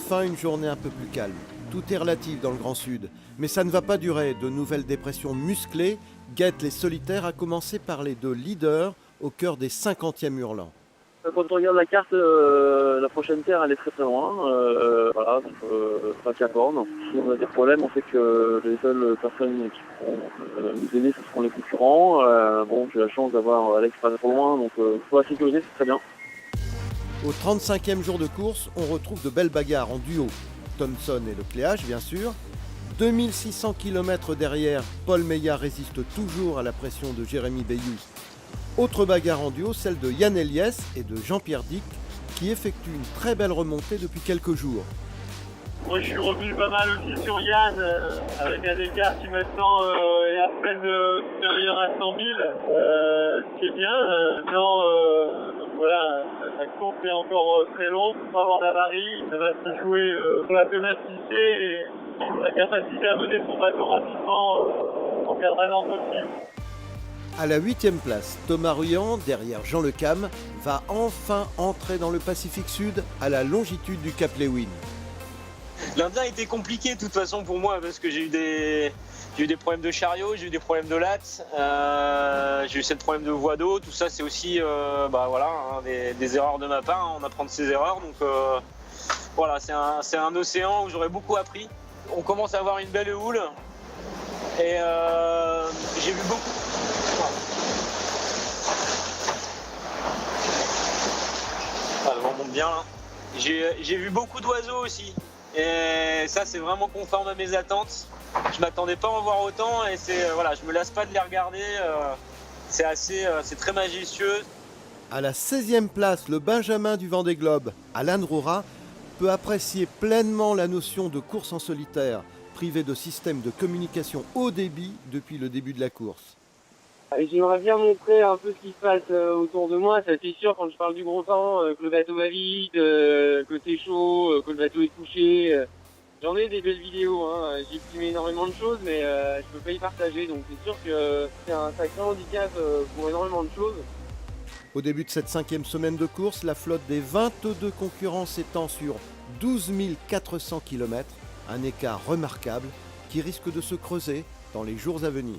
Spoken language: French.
Enfin une journée un peu plus calme. Tout est relatif dans le Grand Sud, mais ça ne va pas durer. De nouvelles dépressions musclées guettent les solitaires, à commencer par les deux leaders au cœur des 50e hurlants. Quand on regarde la carte, la prochaine terre elle est très très loin. Voilà, pas qu'à Borne. Si on a des problèmes, on sait que les seules personnes qui pourront nous aider, ce seront les concurrents. Bon, j'ai la chance d'avoir Alex pas trop loin, donc pour la sécurité, c'est très bien. Au 35e jour de course, on retrouve de belles bagarres en duo. Thompson et Le Cléage, bien sûr. 2600 km derrière, Paul Meillat résiste toujours à la pression de Jérémy Bayou. Autre bagarre en duo, celle de Yann Eliès et de Jean-Pierre Dick, qui effectuent une très belle remontée depuis quelques jours. Moi, je suis revenu pas mal aussi sur Yann, avec un écart qui maintenant est à peine supérieur à 100 000. C'est bien. Maintenant, voilà, la course est encore très longue, pour avoir d'avarie. Ça va se jouer pour la ténacité et la capacité à mener son bateau rapidement en cas de ralentissement. À la 8e place, Thomas Ruyant, derrière Jean Le Cam, va enfin entrer dans le Pacifique Sud à la longitude du Cap Lewin. L'Indien était compliqué de toute façon pour moi parce que j'ai eu des problèmes de chariot, j'ai eu des problèmes de latte, j'ai eu des problèmes de voie d'eau. Tout ça c'est aussi des erreurs de ma part, on apprend de ses erreurs. Donc voilà, c'est un océan où j'aurais beaucoup appris. On commence à avoir une belle houle et j'ai vu beaucoup. Ah, le vent monte bien là. J'ai vu beaucoup d'oiseaux aussi. Et ça, c'est vraiment conforme à mes attentes. Je m'attendais pas à en voir autant et je me lasse pas de les regarder. C'est très majestueux. À la 16e place, le Benjamin du Vendée Globe, Alan Roura, peut apprécier pleinement la notion de course en solitaire, privé de système de communication haut débit depuis le début de la course. J'aimerais bien montrer un peu ce qui se passe autour de moi. Ça c'est sûr, quand je parle du gros temps, que le bateau va vite, que c'est chaud, que le bateau est couché. J'en ai des belles vidéos, hein. J'ai filmé énormément de choses, mais je peux pas y partager. Donc c'est sûr que c'est un sacré handicap pour énormément de choses. Au début de cette 5e semaine de course, la flotte des 22 concurrents s'étend sur 12 400 km, un écart remarquable qui risque de se creuser dans les jours à venir.